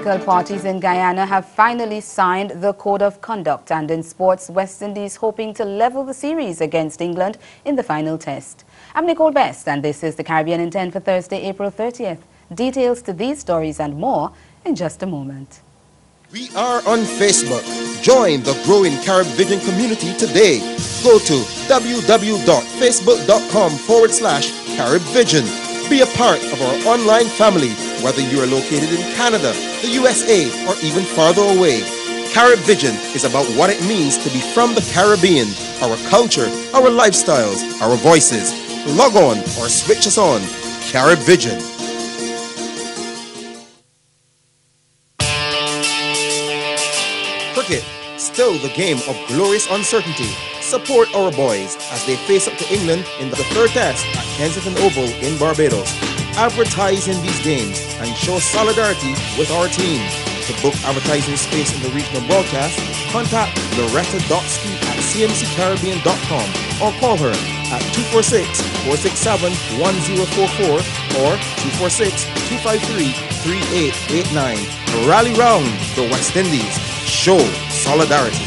political parties in Guyana have finally signed the Code of Conduct, and in sports, West Indies hoping to level the series against England in the final test. I'm Nicole Best, and this is the Caribbean in 10 for Thursday, April 30th. Details to these stories and more in just a moment. We are on Facebook. Join the growing Caribbean community today. Go to www.facebook.com/CaribVision. Be a part of our online family, whether you are located in Canada, the USA, or even farther away. CaribVision is about what it means to be from the Caribbean, our culture, our lifestyles, our voices. Log on or switch us on. CaribVision. Cricket, still the game of glorious uncertainty. Support our boys as they face up to England in the third test at Kensington Oval in Barbados. Advertise in these games and show solidarity with our team. To book advertising space in the regional broadcast, contact Loretta Dotsky at cmccaribbean.com or call her at 246-467-1044 or 246-253-3889. Rally round the West Indies. Show solidarity.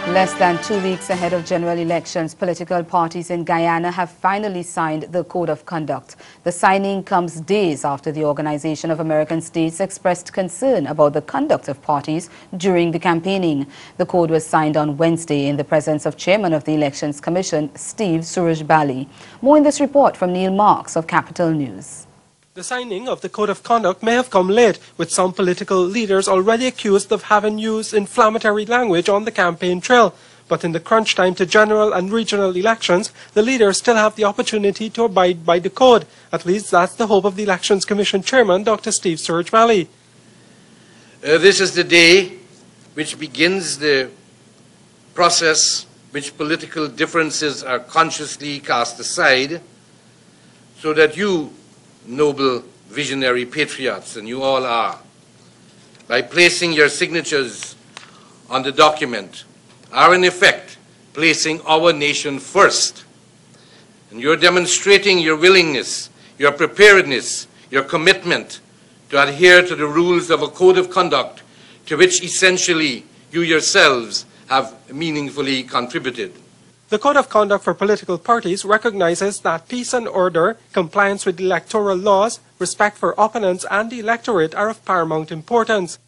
Less than 2 weeks ahead of general elections, political parties in Guyana have finally signed the Code of Conduct. The signing comes days after the Organization of American States expressed concern about the conduct of parties during the campaigning. The code was signed on Wednesday in the presence of Chairman of the Elections Commission, Steve Surajbali. More in this report from Neil Marks of Capital News. The signing of the Code of Conduct may have come late, with some political leaders already accused of having used inflammatory language on the campaign trail. But in the crunch time to general and regional elections, the leaders still have the opportunity to abide by the code. At least that's the hope of the Elections Commission Chairman, Dr. Steve Surajbali. This is the day which begins the process which political differences are consciously cast aside, so that you, noble visionary patriots, and you all are, by placing your signatures on the document, are in effect placing our nation first. And you're demonstrating your willingness, your preparedness, your commitment to adhere to the rules of a code of conduct to which essentially you yourselves have meaningfully contributed. The Code of Conduct for political parties recognizes that peace and order, compliance with electoral laws, respect for opponents and the electorate are of paramount importance.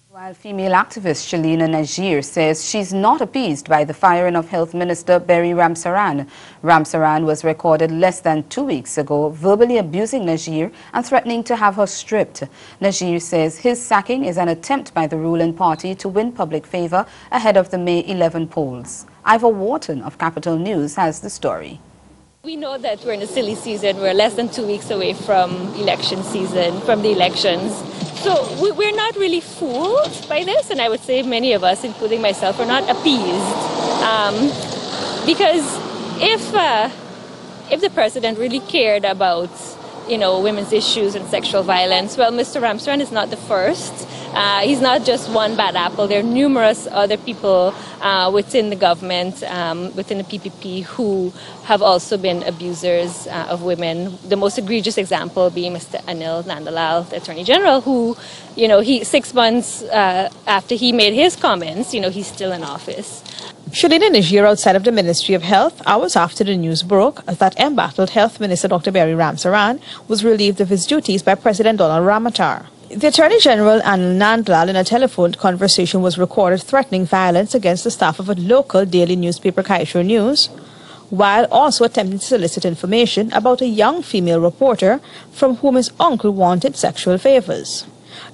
While female activist Shalina Najir says she's not appeased by the firing of Health Minister Berry Ramsaran. Ramsaran was recorded less than 2 weeks ago verbally abusing Najir and threatening to have her stripped. Najir says his sacking is an attempt by the ruling party to win public favor ahead of the May 11 polls. Ivor Wharton of Capital News has the story. We know that we're in a silly season. We're less than 2 weeks away from election season, from the elections. So we're not really fooled by this, and I would say many of us, including myself, are not appeased. Because if the president really cared about, women's issues and sexual violence, well, Mr. Ramsaran is not the first. He's not just one bad apple. There are numerous other people within the government, within the PPP, who have also been abusers of women. The most egregious example being Mr. Anil Nandalal, the Attorney General, who, 6 months after he made his comments, he's still in office. Shalina Najir outside of the Ministry of Health hours after the news broke that embattled Health Minister Dr. Berry Ramsaran was relieved of his duties by President Donald Ramotar. The Attorney General Anil Nandalal in a telephone conversation was recorded threatening violence against the staff of a local daily newspaper, Kaisho News, while also attempting to solicit information about a young female reporter from whom his uncle wanted sexual favors.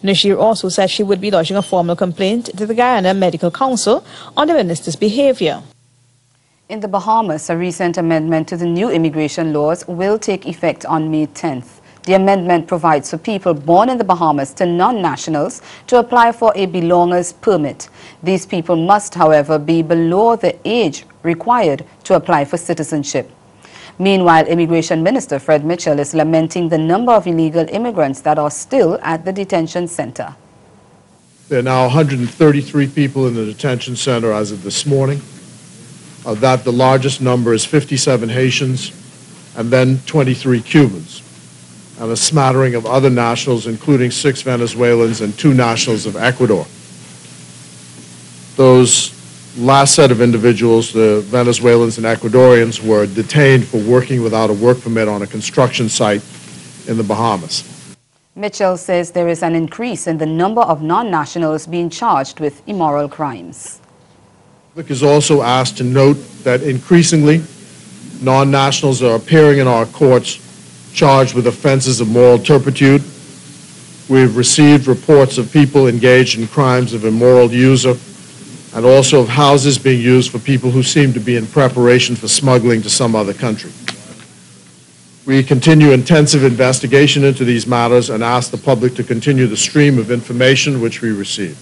Najir also said she would be lodging a formal complaint to the Guyana Medical Council on the minister's behavior. In the Bahamas, a recent amendment to the new immigration laws will take effect on May 10th. The amendment provides for people born in the Bahamas to non-nationals to apply for a belongers permit. These people must, however, be below the age required to apply for citizenship. Meanwhile, Immigration Minister Fred Mitchell is lamenting the number of illegal immigrants that are still at the detention center. There are now 133 people in the detention center as of this morning. Of that, the largest number is 57 Haitians and then 23 Cubans, and a smattering of other nationals, including 6 Venezuelans and 2 nationals of Ecuador. Those last set of individuals, the Venezuelans and Ecuadorians, were detained for working without a work permit on a construction site in the Bahamas. Mitchell says there is an increase in the number of non-nationals being charged with immoral crimes. The public is also asked to note that increasingly non-nationals are appearing in our courts charged with offenses of moral turpitude. We've received reports of people engaged in crimes of immoral user and also of houses being used for people who seem to be in preparation for smuggling to some other country. We continue intensive investigation into these matters and ask the public to continue the stream of information which we receive.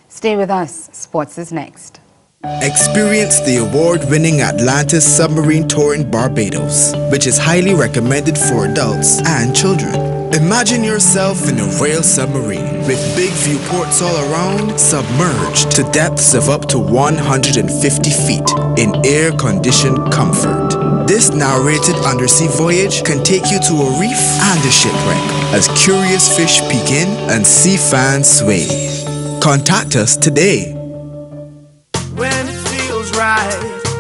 Stay with us. Sports is next. Experience the award-winning Atlantis Submarine Tour in Barbados, which is highly recommended for adults and children. Imagine yourself in a rail submarine with big viewports all around, submerged to depths of up to 150 feet in air-conditioned comfort. This narrated undersea voyage can take you to a reef and a shipwreck as curious fish peek in and sea fans sway. Contact us today. When it feels right,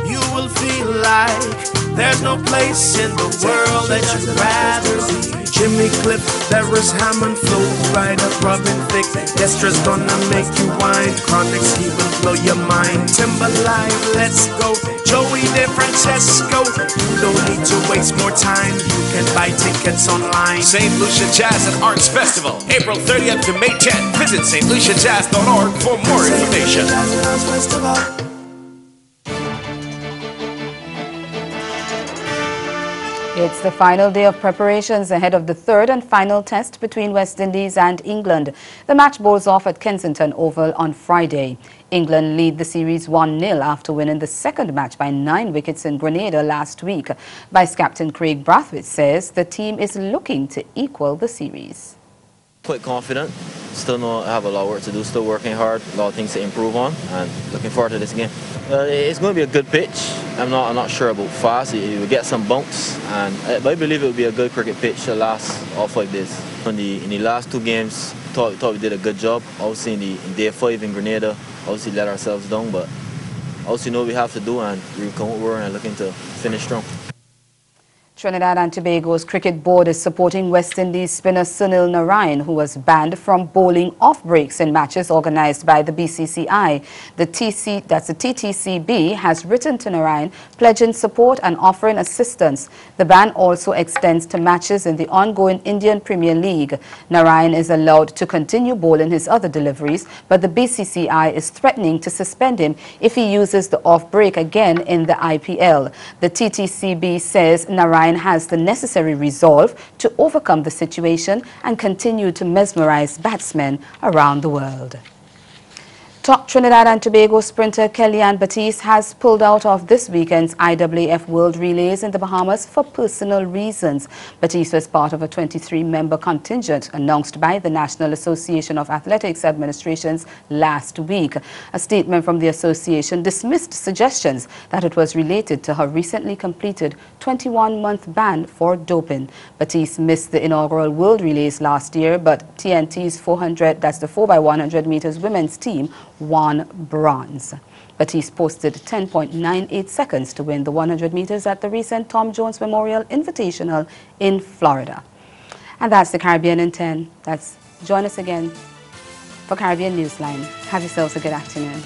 you will feel like there's no place in the world that you'd rather be. Jimmy Cliff, Darius Hammond, Flo Rida, Robin Thicke, Destra's gonna make you whine. Chronix, he will blow your mind. Timberline, let's go. Joey DeFrancesco, you don't need to waste more time. You can buy tickets online. St. Lucia Jazz and Arts Festival, April 30th to May 10th. Visit stluciajazz.org for more information. It's the final day of preparations ahead of the third and final test between West Indies and England. The match bowls off at Kensington Oval on Friday. England lead the series 1-0 after winning the second match by 9 wickets in Grenada last week. Vice captain Craig Brathwaite says the team is looking to equal the series. Quite confident. Still know I have a lot of work to do, still working hard, a lot of things to improve on, and looking forward to this game. It's going to be a good pitch. I'm not sure about fast. It will get some bumps, but I believe it will be a good cricket pitch to last all 5 days. In the last 2 games, thought we did a good job. Obviously in day 5 in Grenada, obviously let ourselves down, but obviously know what we have to do, and we come over and looking to finish strong. Trinidad and Tobago's cricket board is supporting West Indies spinner Sunil Narine, who was banned from bowling off breaks in matches organized by the BCCI. The TTCB has written to Narine pledging support and offering assistance. The ban also extends to matches in the ongoing Indian Premier League. Narine is allowed to continue bowling his other deliveries, but the BCCI is threatening to suspend him if he uses the off break again in the IPL. The TTCB says Narine has the necessary resolve to overcome the situation and continue to mesmerize batsmen around the world. Top Trinidad and Tobago sprinter Kellyanne Batiste has pulled out of this weekend's IAAF World Relays in the Bahamas for personal reasons. Batiste was part of a 23-member contingent announced by the National Association of Athletics Administrations last week. A statement from the association dismissed suggestions that it was related to her recently completed 21-month ban for doping. Batiste missed the inaugural World Relays last year, but TNT's 400, that's the 4x100 meters women's team, won bronze. Batiste posted 10.98 seconds to win the 100 meters at the recent Tom Jones Memorial Invitational in Florida. And that's the Caribbean in 10. Join us again for Caribbean Newsline. Have yourselves a good afternoon.